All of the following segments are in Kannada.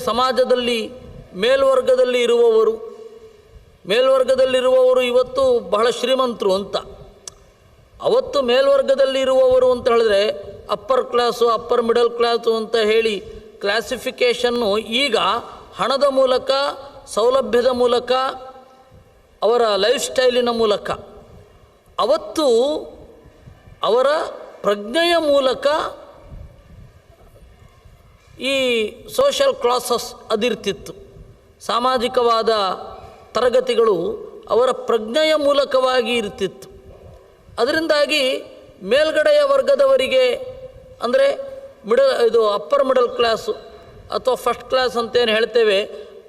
ಸಮಾಜದಲ್ಲಿ ಮೇಲ್ವರ್ಗದಲ್ಲಿರುವವರು ಇವತ್ತು ಬಹಳ ಶ್ರೀಮಂತರು ಅಂತ. ಅವತ್ತು ಮೇಲ್ವರ್ಗದಲ್ಲಿರುವವರು ಅಂತ ಹೇಳಿದ್ರೆ upper class, upper middle class ಅಂತ ಹೇಳಿ ಕ್ಲಾಸಿಫಿಕೇಷನ್ನು ಈಗ ಹಣದ ಮೂಲಕ, ಸೌಲಭ್ಯದ ಮೂಲಕ, ಅವರ ಲೈಫ್ ಸ್ಟೈಲಿನ ಮೂಲಕ. ಅವತ್ತು ಅವರ ಪ್ರಜ್ಞೆಯ ಮೂಲಕ ಈ ಸೋಷಲ್ ಕ್ಲಾಸಸ್ ಅದಿರ್ತಿತ್ತು. ಸಾಮಾಜಿಕವಾದ ತರಗತಿಗಳು ಅವರ ಪ್ರಜ್ಞೆಯ ಮೂಲಕವಾಗಿ ಇರ್ತಿತ್ತು. ಅದರಿಂದಾಗಿ ಮೇಲ್ಗಡೆಯ ವರ್ಗದವರಿಗೆ ಅಂದರೆ ಅಪ್ಪರ್ ಮಿಡಲ್ ಕ್ಲಾಸು ಅಥವಾ ಫಸ್ಟ್ ಕ್ಲಾಸ್ ಅಂತೇನು ಹೇಳ್ತೇವೆ,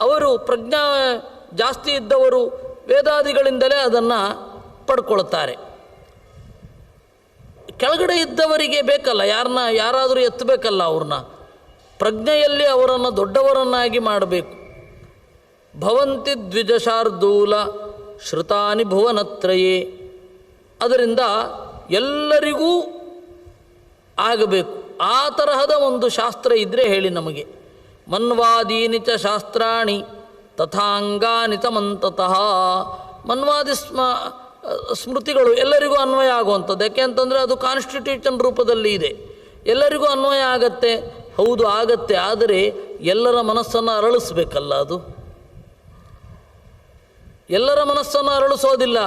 ಅವರು ಪ್ರಜ್ಞಾ ಜಾಸ್ತಿ ಇದ್ದವರು ವೇದಾದಿಗಳಿಂದಲೇ ಅದನ್ನು ಪಡ್ಕೊಳ್ತಾರೆ. ಕೆಳಗಡೆ ಇದ್ದವರಿಗೆ ಬೇಕಲ್ಲ, ಯಾರಾದರೂ ಎತ್ತಬೇಕಲ್ಲ, ಅವ್ರನ್ನ ಪ್ರಜ್ಞೆಯಲ್ಲಿ ಅವರನ್ನು ದೊಡ್ಡವರನ್ನಾಗಿ ಮಾಡಬೇಕು. ಭವಂತಿ ದ್ವಿಜಶಾರ್ದೂಲ ಶ್ರುತಾನಿ ಭುವನತ್ರಯೇ. ಅದರಿಂದ ಎಲ್ಲರಿಗೂ ಆಗಬೇಕು. ಆ ತರಹದ ಒಂದು ಶಾಸ್ತ್ರ ಇದ್ದರೆ ಹೇಳಿ ನಮಗೆ. ಮನ್ವಾದೀನಿ ಚ ಶಾಸ್ತ್ರಾಣಿ ತಥಾಂಗಾನಿ ಚ ಮಂತತಃ. ಮನ್ವಾದಿ ಸ್ಮೃತಿಗಳು ಎಲ್ಲರಿಗೂ ಅನ್ವಯ ಆಗುವಂಥದ್ದು. ಯಾಕೆ ಅಂತಂದರೆ ಅದು ಕಾನ್ಸ್ಟಿಟ್ಯೂಷನ್ ರೂಪದಲ್ಲಿ ಇದೆ, ಎಲ್ಲರಿಗೂ ಅನ್ವಯ ಆಗತ್ತೆ. ಹೌದು, ಆಗತ್ತೆ. ಆದರೆ ಎಲ್ಲರ ಮನಸ್ಸನ್ನು ಅರಳಿಸ್ಬೇಕಲ್ಲ, ಅದು ಎಲ್ಲರ ಮನಸ್ಸನ್ನು ಅರಳಿಸೋದಿಲ್ಲ.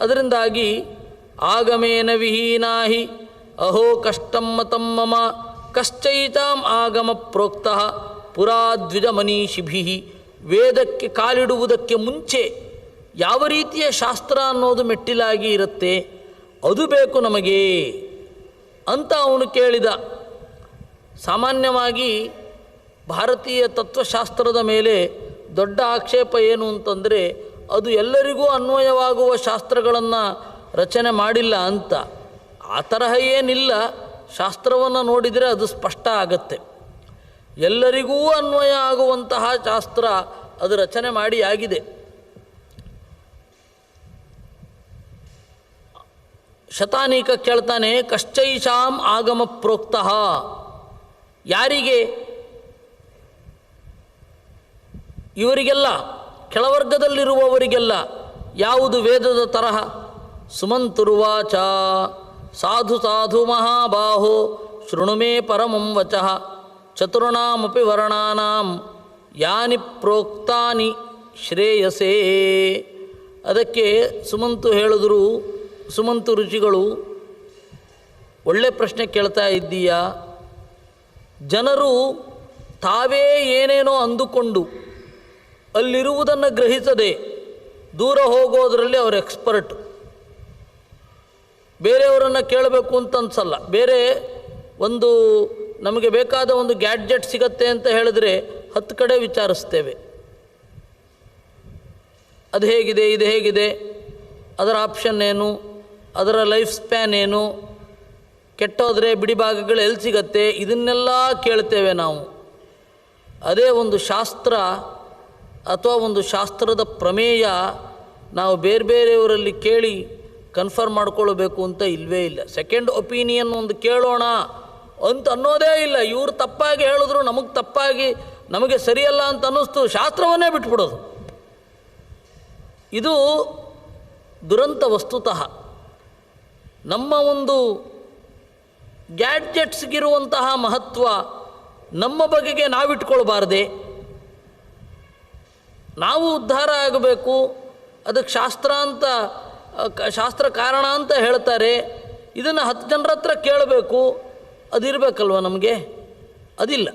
ಅದರಿಂದಾಗಿ ಆಗಮೇನ ವಿಹೀನಾಹಿ ಅಹೋ ಕಷ್ಟಂ ಮತಂ ಮಮ ಕಶ್ಚೈತಾಂ ಆಗಮ ಪ್ರೋಕ್ತಃ ಪುರಾ ದ್ವಿಜ ಮನೀಷಿಭಿ. ವೇದಕ್ಕೆ ಕಾಲಿಡುವುದಕ್ಕೆ ಮುಂಚೆ ಯಾವ ರೀತಿಯ ಶಾಸ್ತ್ರ ಅನ್ನೋದು ಮೆಟ್ಟಿಲಾಗಿ ಇರುತ್ತೆ, ಅದು ಬೇಕು ನಮಗೆ ಅಂತ ಅವನು ಕೇಳಿದ. ಸಾಮಾನ್ಯವಾಗಿ ಭಾರತೀಯ ತತ್ವಶಾಸ್ತ್ರದ ಮೇಲೆ ದೊಡ್ಡ ಆಕ್ಷೇಪ ಏನು ಅಂತಂದರೆ, ಅದು ಎಲ್ಲರಿಗೂ ಅನ್ವಯವಾಗುವ ಶಾಸ್ತ್ರಗಳನ್ನು ರಚನೆ ಮಾಡಿಲ್ಲ ಅಂತ. ಆ ತರಹ ಏನಿಲ್ಲ. ಶಾಸ್ತ್ರವನ್ನು ನೋಡಿದರೆ ಅದು ಸ್ಪಷ್ಟ ಆಗತ್ತೆ. ಎಲ್ಲರಿಗೂ ಅನ್ವಯ ಆಗುವಂತಹ ಶಾಸ್ತ್ರ ಅದು ರಚನೆ ಮಾಡಿ ಆಗಿದೆ. ಶತಾನೀಕ ಕೇಳ್ತಾನೆ, ಕಶ್ಚೈಷಾಂ ಆಗಮ ಪ್ರೋಕ್ತಃ. ಯಾರಿಗೆ? ಇವರಿಗೆಲ್ಲ, ಕೆಳವರ್ಗದಲ್ಲಿರುವವರಿಗೆಲ್ಲ. ಯಾವುದು ವೇದದ ತರಹ? ಸುಮಂತುರ್ವಾಚ ಸಾಧು ಸಾಧು ಮಹಾಬಾಹೋ ಶೃಣು ಮೇ ಪರಮಂ ವಚಃ ಚತುರ್ಣಾಮಪಿ ವರ್ಣಾನಾಂ ಯಾನಿ ಪ್ರೋಕ್ತಾನಿ ಶ್ರೇಯಸೇ. ಅದಕ್ಕೆ ಸುಮಂತು ಹೇಳಿದ್ರು, ಸುಮಂತು ಋಷಿಗಳು, ಒಳ್ಳೆ ಪ್ರಶ್ನೆ ಕೇಳ್ತಾ ಇದ್ದೀಯಾ. ಜನರು ತಾವೇ ಏನೇನೋ ಅಂದುಕೊಂಡು ಅಲ್ಲಿರುವುದನ್ನು ಗ್ರಹಿಸದೆ ದೂರ ಹೋಗೋದರಲ್ಲಿ ಅವರು ಎಕ್ಸ್ಪರ್ಟ್. ಬೇರೆಯವರನ್ನು ಕೇಳಬೇಕು ಅಂತ ಅನ್ಸಲ್ಲ. ಬೇರೆ ಒಂದು ನಮಗೆ ಬೇಕಾದ ಒಂದು ಗ್ಯಾಡ್ಜೆಟ್ ಸಿಗತ್ತೆ ಅಂತ ಹೇಳಿದ್ರೆ 10 ಕಡೆ ವಿಚಾರಿಸ್ತೇವೆ. ಅದು ಹೇಗಿದೆ, ಇದು ಹೇಗಿದೆ, ಅದರ ಆಪ್ಷನ್ ಏನು, ಅದರ ಲೈಫ್ ಸ್ಪ್ಯಾನ್ ಏನು, ಕೆಟ್ಟೋದ್ರೆ ಬಿಡಿ ಭಾಗಗಳು ಎಲ್ಲಿ ಸಿಗತ್ತೆ, ಇದನ್ನೆಲ್ಲ ಕೇಳ್ತೇವೆ ನಾವು. ಅದೇ ಒಂದು ಶಾಸ್ತ್ರ ಅಥವಾ ಒಂದು ಶಾಸ್ತ್ರದ ಪ್ರಮೇಯ ನಾವು ಬೇರೆಯವರಲ್ಲಿ ಕೇಳಿ ಕನ್ಫರ್ಮ್ ಮಾಡ್ಕೊಳ್ಬೇಕು ಅಂತ ಇಲ್ಲವೇ ಇಲ್ಲ. ಸೆಕೆಂಡ್ ಒಪಿನಿಯನ್ ಒಂದು ಕೇಳೋಣ ಅಂತ ಅನ್ನೋದೇ ಇಲ್ಲ. ಇವರು ತಪ್ಪಾಗಿ ಹೇಳಿದ್ರು, ನಮಗೆ ಸರಿಯಲ್ಲ ಅಂತ ಅನ್ನಿಸ್ತು, ಶಾಸ್ತ್ರವನ್ನೇ ಬಿಟ್ಬಿಡೋದು. ಇದು ದುರಂತ. ವಸ್ತುತಃ ನಮ್ಮ ಒಂದು ಗ್ಯಾಡ್ಜೆಟ್ಸ್ಗಿರುವಂತಹ ಮಹತ್ವ ನಮ್ಮ ಬಗೆಗೆ ನಾವಿಟ್ಕೊಳ್ಬಾರ್ದೆ. ನಾವು ಉದ್ಧಾರ ಆಗಬೇಕು, ಅದಕ್ಕೆ ಶಾಸ್ತ್ರ ಕಾರಣ ಅಂತ ಹೇಳ್ತಾರೆ. ಇದನ್ನು 10 ಜನರ ಹತ್ರ ಕೇಳಬೇಕು, ಅದಿರಬೇಕಲ್ವ ನಮಗೆ? ಅದಿಲ್ಲ,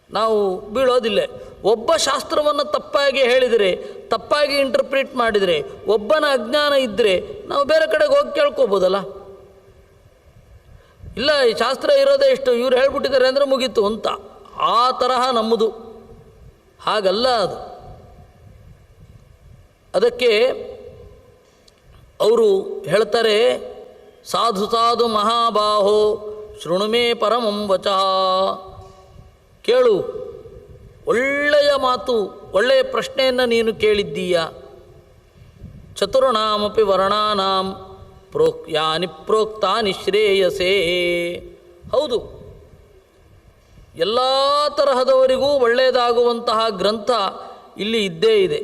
ನಾವು ಬೀಳೋದಿಲ್ಲ. ಒಬ್ಬ ಶಾಸ್ತ್ರವನ್ನು ತಪ್ಪಾಗಿ ಹೇಳಿದರೆ, ತಪ್ಪಾಗಿ ಇಂಟರ್ಪ್ರಿಟ್ ಮಾಡಿದರೆ, ಒಬ್ಬನ ಅಜ್ಞಾನ ಇದ್ದರೆ ನಾವು ಬೇರೆ ಕಡೆಗೆ ಹೋಗಿ ಕೇಳ್ಕೊಬೋದಲ್ಲ. ಇಲ್ಲ, ಈ ಶಾಸ್ತ್ರ ಇರೋದೇ ಇಷ್ಟು, ಇವ್ರು ಹೇಳ್ಬಿಟ್ಟಿದ್ದಾರೆ ಅಂದರೆ ಮುಗೀತು ಅಂತ. ಆ ತರಹ ನಮ್ಮದು. ಹಾಗಲ್ಲ ಅದು. ಅದಕ್ಕೆ ಅವರು ಹೇಳ್ತಾರೆ, ಸಾಧು ಸಾಧು ಮಹಾಬಾಹೋ ಶೃಣು ಮೇ ಪರಮಂ ವಚಃ. ಕೇಳು, ಒಳ್ಳೆಯ ಮಾತು, ಒಳ್ಳೆಯ ಪ್ರಶ್ನೆಯನ್ನು ನೀನು ಕೇಳಿದ್ದೀಯ. ಚತುರ್ಣಾಮಪಿ ವರ್ಣಾನಾಂ ಯಾನಿ ಪ್ರೋಕ್ತಾನಿ ಶ್ರೇಯಸೇ. ಹೌದು, ಎಲ್ಲ ತರಹದವರಿಗೂ ಒಳ್ಳೆಯದಾಗುವಂತಹ ಗ್ರಂಥ ಇಲ್ಲಿ ಇದ್ದೇ ಇದೆ.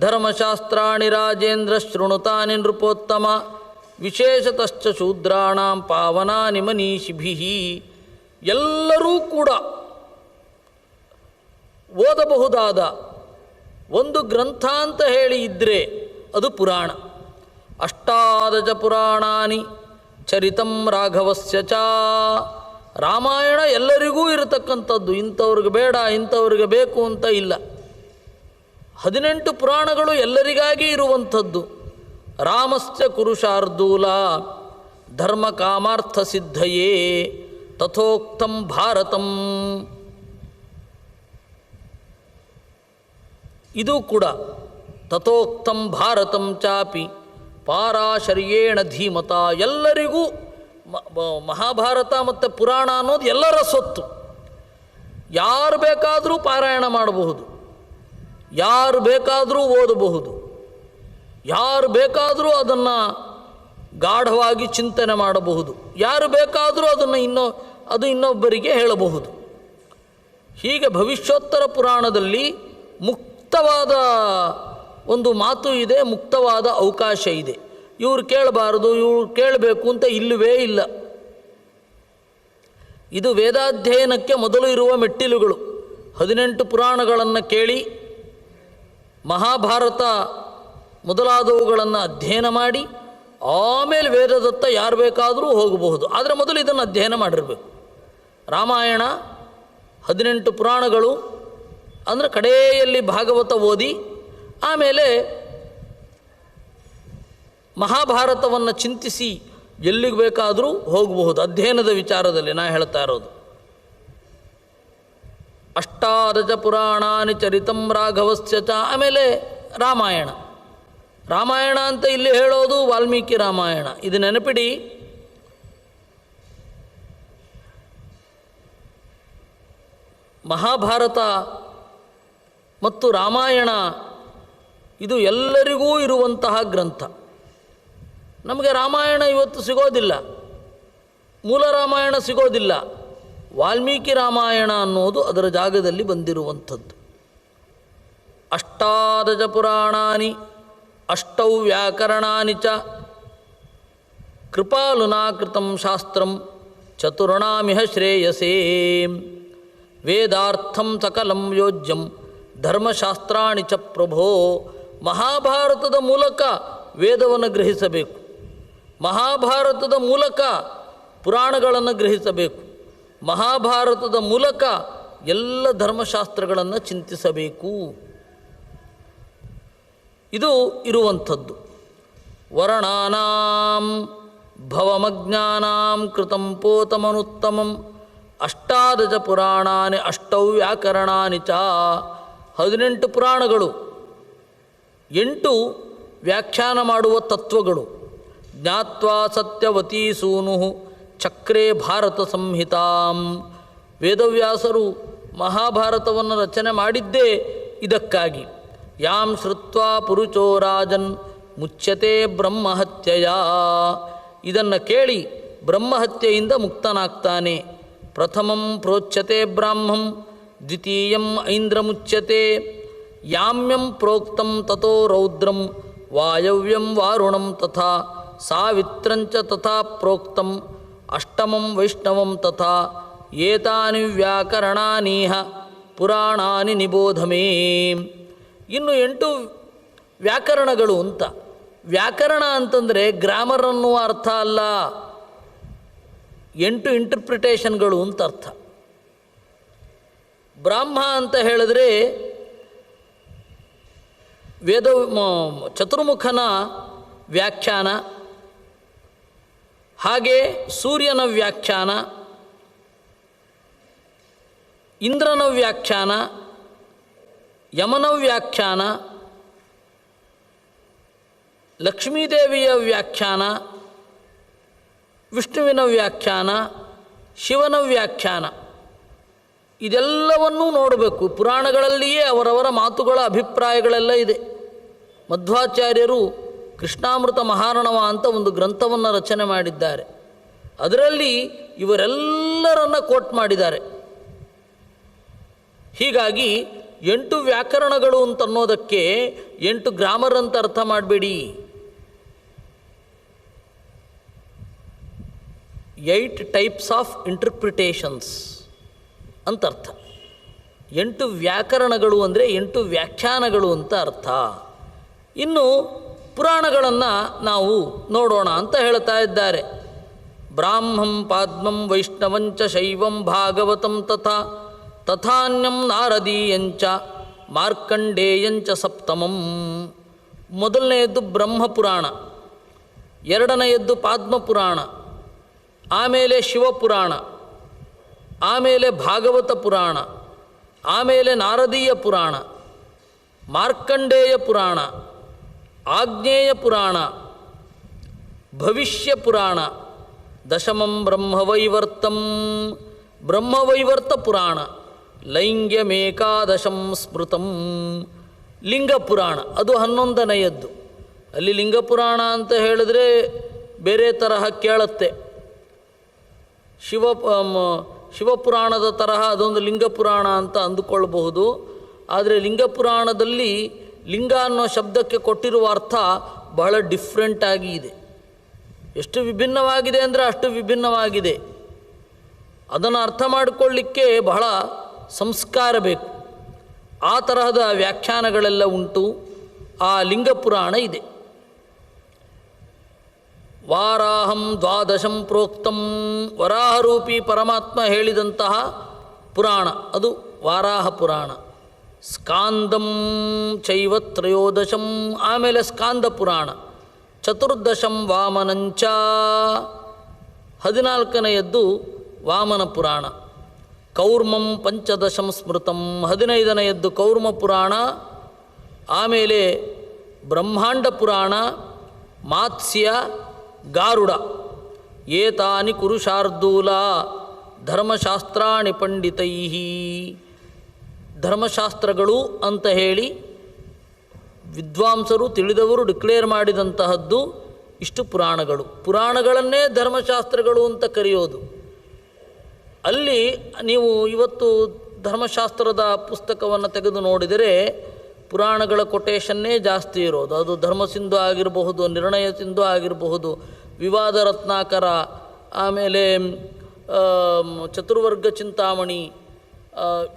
ಧರ್ಮಶಾಸ್ತ್ರಾಣಿ ರಾಜೇಂದ್ರ ಶೃಣುತಾನಿ ನೃಪೋತ್ತಮ ವಿಶೇಷತಶ್ಚ ಶೂದ್ರಾಣಾಂ ಪಾವನಾನಿ ಮನೀಷಿಭಿಃ. ಎಲ್ಲರೂ ಕೂಡ ಓದಬಹುದಾದ ಒಂದು ಗ್ರಂಥ ಅಂತ ಹೇಳಿ ಇದ್ದರೆ ಅದು ಪುರಾಣ. ಅಷ್ಟಾದಶ ಪುರಾಣಾನಿ ಚರಿತಂ ರಾಘವಸ್ಯ ಚ. ರಾಮಾಯಣ ಎಲ್ಲರಿಗೂ ಇರತಕ್ಕಂಥದ್ದು, ಇಂಥವ್ರಿಗೆ ಬೇಡ ಇಂಥವ್ರಿಗೆ ಬೇಕು ಅಂತ ಇಲ್ಲ. 18 ಪುರಾಣಗಳು ಎಲ್ಲರಿಗಾಗಿ ಇರುವಂಥದ್ದು. ರಾಮಸ್ಯ ಕುರುಷಾರ್ದೂಲ ಧರ್ಮ ಕಾಮಾರ್ಥ ಸಿದ್ಧಯೇ ತಥೋಕ್ತಂ ಭಾರತಂ. ಇದು ಕೂಡ ತಥೋಕ್ತಂ ಭಾರತಂ ಚಾಪಿ ಪಾರಾಶರ್ಯೇಣ ಧೀಮತ. ಎಲ್ಲರಿಗೂ ಮಹಾಭಾರತ ಮತ್ತು ಪುರಾಣ ಅನ್ನೋದು ಎಲ್ಲರ ಸೊತ್ತು. ಯಾರು ಬೇಕಾದರೂ ಪಾರಾಯಣ ಮಾಡಬಹುದು, ಯಾರು ಬೇಕಾದರೂ ಓದಬಹುದು, ಯಾರು ಬೇಕಾದರೂ ಅದನ್ನು ಗಾಢವಾಗಿ ಚಿಂತನೆ ಮಾಡಬಹುದು, ಯಾರು ಬೇಕಾದರೂ ಅದನ್ನು ಇನ್ನೊಬ್ಬರಿಗೆ ಹೇಳಬಹುದು. ಹೀಗೆ ಭವಿಷ್ಯೋತ್ತರ ಪುರಾಣದಲ್ಲಿ ಮುಕ್ತವಾದ ಒಂದು ಮಾತು ಇದೆ, ಮುಕ್ತವಾದ ಅವಕಾಶ ಇದೆ. ಇವ್ರು ಕೇಳಬಾರದು, ಇವ್ರು ಕೇಳಬೇಕು ಅಂತ ಇಲ್ಲವೇ ಇಲ್ಲ. ಇದು ವೇದಾಧ್ಯಯನಕ್ಕೆ ಮೊದಲು ಇರುವ ಮೆಟ್ಟಿಲುಗಳು. 18 ಪುರಾಣಗಳನ್ನು ಕೇಳಿ ಮಹಾಭಾರತ ಮೊದಲಾದವುಗಳನ್ನು ಅಧ್ಯಯನ ಮಾಡಿ ಆಮೇಲೆ ವೇದದತ್ತ ಯಾರು ಬೇಕಾದರೂ ಹೋಗಬಹುದು. ಆದರೆ ಮೊದಲು ಇದನ್ನು ಅಧ್ಯಯನ ಮಾಡಿರಬೇಕು. ರಾಮಾಯಣ 18 ಪುರಾಣಗಳು ಅಂದರೆ ಕಡೆಯಲ್ಲಿ ಭಾಗವತ ಓದಿ ಆಮೇಲೆ ಮಹಾಭಾರತವನ್ನು ಚಿಂತಿಸಿ ಎಲ್ಲಿಗೆ ಬೇಕಾದರೂ ಹೋಗಬಹುದು. ಅಧ್ಯಯನದ ವಿಚಾರದಲ್ಲಿ ನಾ ಹೇಳ್ತಾ ಇರೋದು. ಅಷ್ಟಾದಶ ಪುರಾಣಾನಿ ಚರಿತಂ ರಾಘವಸ್ಯ ಚ. ಆಮೇಲೆ ರಾಮಾಯಣ. ರಾಮಾಯಣ ಅಂತ ಇಲ್ಲಿ ಹೇಳೋದು ವಾಲ್ಮೀಕಿ ರಾಮಾಯಣ. ಇದು ನೆನಪಿಡಿ, ಮಹಾಭಾರತ ಮತ್ತು ರಾಮಾಯಣ ಇದು ಎಲ್ಲರಿಗೂ ಇರುವಂತಹ ಗ್ರಂಥ. ನಮಗೆ ರಾಮಾಯಣ ಇವತ್ತು ಸಿಗೋದಿಲ್ಲ, ಮೂಲ ರಾಮಾಯಣ ಸಿಗೋದಿಲ್ಲ. ವಾಲ್ಮೀಕಿ ರಾಮಾಯಣ ಅನ್ನೋದು ಅದರ ಜಾಗದಲ್ಲಿ ಬಂದಿರುವಂಥದ್ದು. ಅಷ್ಟಾದಶ ಪುರಾಣಾನಿ ಅಷ್ಟೌ ವ್ಯಾಕರಣಾನಿ ಚ ಕೃಪಾಲುನಾ ಕೃತಂ ಶಾಸ್ತ್ರಂ ಚತುರ್ಣಾಮಿಹ ಶ್ರೇಯಸೇ ವೇದಾರ್ಥಂ ಸಕಲಂ ಯೋಜ್ಯಂ ಧರ್ಮಶಾಸ್ತ್ರಾಣಿ ಚ ಪ್ರಭೋ. ಮಹಾಭಾರತದ ಮೂಲಕ ವೇದವನ್ನು ಗ್ರಹಿಸಬೇಕು, ಮಹಾಭಾರತದ ಮೂಲಕ ಪುರಾಣಗಳನ್ನು ಗ್ರಹಿಸಬೇಕು, ಮಹಾಭಾರತದ ಮೂಲಕ ಎಲ್ಲ ಧರ್ಮಶಾಸ್ತ್ರಗಳನ್ನು ಚಿಂತಿಸಬೇಕು. ಇದು ಇರುವಂಥದ್ದು. ವರ್ಣಾನಾಂ ಭವಮಜ್ಞಾನಾಂ ಕೃತಂ ಪೋತಮನುತ್ತಮಂ ಅಷ್ಟಾದಶ ಪುರಾಣಾನಿ ಅಷ್ಟೌ ವ್ಯಾಕರಣಾನಿ ಚ. 18 ಪುರಾಣಗಳು, 8 ವ್ಯಾಖ್ಯಾನ ಮಾಡುವ ತತ್ವಗಳು. ಜ್ಞಾತ್ವಾ ಸತ್ಯವತೀ ಸೂನು ಚಕ್ರೇ ಭಾರತ ಸಂಹಿತಾಂ. ವೇದವ್ಯಾಸರು ಮಹಾಭಾರತವನ್ನು ರಚನೆ ಮಾಡಿದ್ದೇ ಇದಕ್ಕಾಗಿ. ಯಾಂ ಶ್ರುತ್ವಾ ಪುರುಚೋ ರಾಜನ್ ಮುಚ್ಯತೆ ಬ್ರಹ್ಮಹತ್ಯೆಯ. ಇದನ್ನು ಕೇಳಿ ಬ್ರಹ್ಮಹತ್ಯೆಯಿಂದ ಮುಕ್ತನಾಗ್ತಾನೆ. ಪ್ರಥಮಂ ಪ್ರೋಚ್ಯತೆ ಬ್ರಾಹ್ಮಂ ದ್ವಿತೀಯಂ ಐಂದ್ರಮುಚ್ಯತೆ. ಯಾಮ್ಯಂ ಪ್ರೋಕ್ತಂ ತಥೋ ರೌದ್ರಂ ವಾಯವ್ಯಂ ವಾರುಣಂ ತಥಾ ಸಾವಿತ್ರಂಚ ತಥಾ ಪ್ರೋಕ್ತಂ ಅಷ್ಟಮಂ ವೈಷ್ಣವಂ ತಥಾ ಏತಾನಿ ವ್ಯಾಕರಣಾನೀಹ ಪುರಾಣಾನಿ ನಿಬೋಧಮೇ. ಇನ್ನು 8 ವ್ಯಾಕರಣಗಳು ಅಂತ. ವ್ಯಾಕರಣ ಅಂತಂದರೆ ಗ್ರಾಮರ್ ಅನ್ನುವ ಅರ್ಥ ಅಲ್ಲ, 8 ಇಂಟರ್ಪ್ರಿಟೇಷನ್ಗಳು ಅಂತ ಅರ್ಥ. ಬ್ರಾಹ್ಮ ಅಂತ ಹೇಳಿದ್ರೆ ವೇದ ಚತುರ್ಮುಖನ ವ್ಯಾಖ್ಯಾನ, ಹಾಗೆ ಸೂರ್ಯನ ವ್ಯಾಖ್ಯಾನ, ಇಂದ್ರನ ವ್ಯಾಖ್ಯಾನ, ಯಮನ ವ್ಯಾಖ್ಯಾನ, ಲಕ್ಷ್ಮೀದೇವಿಯ ವ್ಯಾಖ್ಯಾನ, ವಿಷ್ಣುವಿನ ವ್ಯಾಖ್ಯಾನ, ಶಿವನ ವ್ಯಾಖ್ಯಾನ. ಇದೆಲ್ಲವನ್ನೂ ನೋಡಬೇಕು. ಪುರಾಣಗಳಲ್ಲಿಯೇ ಅವರವರ ಮಾತುಗಳ ಅಭಿಪ್ರಾಯಗಳೆಲ್ಲ ಇದೆ. ಮಧ್ವಾಚಾರ್ಯರು ಕೃಷ್ಣಾಮೃತ ಮಹಾರಣವ ಅಂತ ಒಂದು ಗ್ರಂಥವನ್ನು ರಚನೆ ಮಾಡಿದ್ದಾರೆ. ಅದರಲ್ಲಿ ಇವರೆಲ್ಲರನ್ನ ಕೋಟ್ ಮಾಡಿದ್ದಾರೆ. ಹೀಗಾಗಿ 8 ವ್ಯಾಕರಣಗಳು ಅಂತನ್ನೋದಕ್ಕೆ 8 ಗ್ರಾಮರ್ ಅಂತ ಅರ್ಥ ಮಾಡಬೇಡಿ. 8 ಟೈಪ್ಸ್ ಆಫ್ ಇಂಟರ್ಪ್ರಿಟೇಷನ್ಸ್ ಅಂತ ಅರ್ಥ. 8 ವ್ಯಾಕರಣಗಳು ಅಂದರೆ 8 ವ್ಯಾಖ್ಯಾನಗಳು ಅಂತ ಅರ್ಥ. ಇನ್ನು ಪುರಾಣಗಳನ್ನು ನಾವು ನೋಡೋಣ ಅಂತ ಹೇಳ್ತಾ ಇದ್ದಾರೆ. ಬ್ರಾಹ್ಮಂ ಪಾದ್ಮಂ ವೈಷ್ಣವಂಚ ಶೈವಂ ಭಾಗವತಂ ತಥಾನ್ಯಂ ನಾರದೀಯಂಚ ಮಾರ್ಕಂಡೇಯಂಚ ಸಪ್ತಮಂ. ಮೊದಲನೆಯದ್ದು ಬ್ರಹ್ಮಪುರಾಣ, ಎರಡನೆಯದ್ದು ಪಾದ್ಮಪುರಾಣ, ಆಮೇಲೆ ಶಿವಪುರಾಣ, ಆಮೇಲೆ ಭಾಗವತ ಪುರಾಣ, ಆಮೇಲೆ ನಾರದೀಯ ಪುರಾಣ, ಮಾರ್ಕಂಡೇಯ ಪುರಾಣ, ಆಗ್ನೇಯ ಪುರಾಣ, ಭವಿಷ್ಯ ಪುರಾಣ, ದಶಮಂ ಬ್ರಹ್ಮವೈವರ್ತಂ ಬ್ರಹ್ಮವೈವರ್ತ ಪುರಾಣ, ಲೈಂಗ್ಯಮೇಕಾದಶಂ ಸ್ಮೃತಂ ಲಿಂಗ ಪುರಾಣ, ಅದು 11ನೆಯದ್ದು. ಅಲ್ಲಿ ಲಿಂಗ ಪುರಾಣ ಅಂತ ಹೇಳಿದ್ರೆ ಬೇರೆ ತರಹ ಕೇಳುತ್ತೆ. ಶಿವಪುರಾಣದ ತರಹ ಅದೊಂದು ಲಿಂಗ ಪುರಾಣ ಅಂತ ಅಂದುಕೊಳ್ಳಬಹುದು. ಆದರೆ ಲಿಂಗ ಪುರಾಣದಲ್ಲಿ ಲಿಂಗ ಅನ್ನೋ ಶಬ್ದಕ್ಕೆ ಕೊಟ್ಟಿರುವ ಅರ್ಥ ಬಹಳ ಡಿಫ್ರೆಂಟಾಗಿ ಇದೆ. ಎಷ್ಟು ವಿಭಿನ್ನವಾಗಿದೆ ಅಂದರೆ ಅಷ್ಟು ವಿಭಿನ್ನವಾಗಿದೆ. ಅದನ್ನು ಅರ್ಥ ಮಾಡಿಕೊಳ್ಳಿಕ್ಕೆ ಬಹಳ ಸಂಸ್ಕಾರ ಬೇಕು. ಆ ತರಹದ ವ್ಯಾಖ್ಯಾನಗಳೆಲ್ಲ ಉಂಟು. ಆ ಲಿಂಗ ಪುರಾಣ ಇದೆ. ವಾರಾಹಂ ದ್ವಾದಶಂ ಪ್ರೋಕ್ತಂ, ವರಾಹರೂಪಿ ಪರಮಾತ್ಮ ಹೇಳಿದಂತಹ ಪುರಾಣ ಅದು ವಾರಾಹ ಪುರಾಣ. ಸ್ಕಾಂದಂ ಚೈವ ತ್ರಯೋದಶಂ, ಆಮೇಲೆ ಸ್ಕಾಂದ ಪುರಾಣ. ಚತುರ್ದಶಂ ವಾಮನಂಚ, 14ನೆಯದ್ದು ವಾಮನ ಪುರಾಣ. ಕೌರ್ಮಂ ಪಂಚದಶಂ ಸ್ಮೃತಂ, 15ನೆಯದ್ದು ಕೌರ್ಮ ಪುರಾಣ. ಆಮೇಲೆ ಬ್ರಹ್ಮಾಂಡ ಪುರಾಣ, ಮಾತ್ಸ್ಯ, ಗಾರುಡ. ಏತಾನಿ ಕುರುಶಾರ್ದೂಲ ಧರ್ಮಶಾಸ್ತ್ರಾಣಿ ಪಂಡಿತೈ, ಧರ್ಮಶಾಸ್ತ್ರಗಳು ಅಂತ ಹೇಳಿ ವಿದ್ವಾಂಸರು ತಿಳಿದವರು ಡಿಕ್ಲೇರ್ ಮಾಡಿದಂತಹದ್ದು ಇಷ್ಟು ಪುರಾಣಗಳು. ಪುರಾಣಗಳನ್ನೇ ಧರ್ಮಶಾಸ್ತ್ರಗಳು ಅಂತ ಕರೆಯೋದು. ಅಲ್ಲಿ ನೀವು ಇವತ್ತು ಧರ್ಮಶಾಸ್ತ್ರದ ಪುಸ್ತಕವನ್ನು ತೆಗೆದು ನೋಡಿದರೆ ಪುರಾಣಗಳ ಕೊಟೇಶನ್ನೇ ಜಾಸ್ತಿ ಇರೋದು. ಅದು ಧರ್ಮಸಿಂಧು ಆಗಿರಬಹುದು, ನಿರ್ಣಯ ಸಿಂಧು ಆಗಿರಬಹುದು, ವಿವಾದ ರತ್ನಾಕರ, ಆಮೇಲೆ ಚತುರ್ವರ್ಗ ಚಿಂತಾಮಣಿ,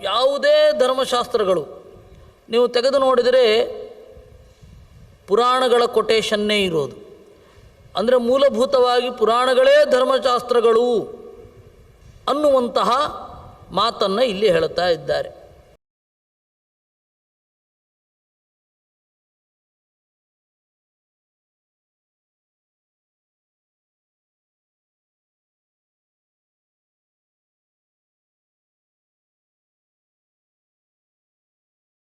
ಯಾವುದೇ ಧರ್ಮಶಾಸ್ತ್ರಗಳು ನೀವು ತೆಗೆದು ನೋಡಿದರೆ ಪುರಾಣಗಳ ಕೊಟೇಶನ್ನೇ ಇರೋದು. ಅಂದರೆ ಮೂಲಭೂತವಾಗಿ ಪುರಾಣಗಳೇ ಧರ್ಮಶಾಸ್ತ್ರಗಳು ಅನ್ನುವಂತಹ ಮಾತನ್ನು ಇಲ್ಲಿ ಹೇಳ್ತಾ ಇದ್ದಾರೆ.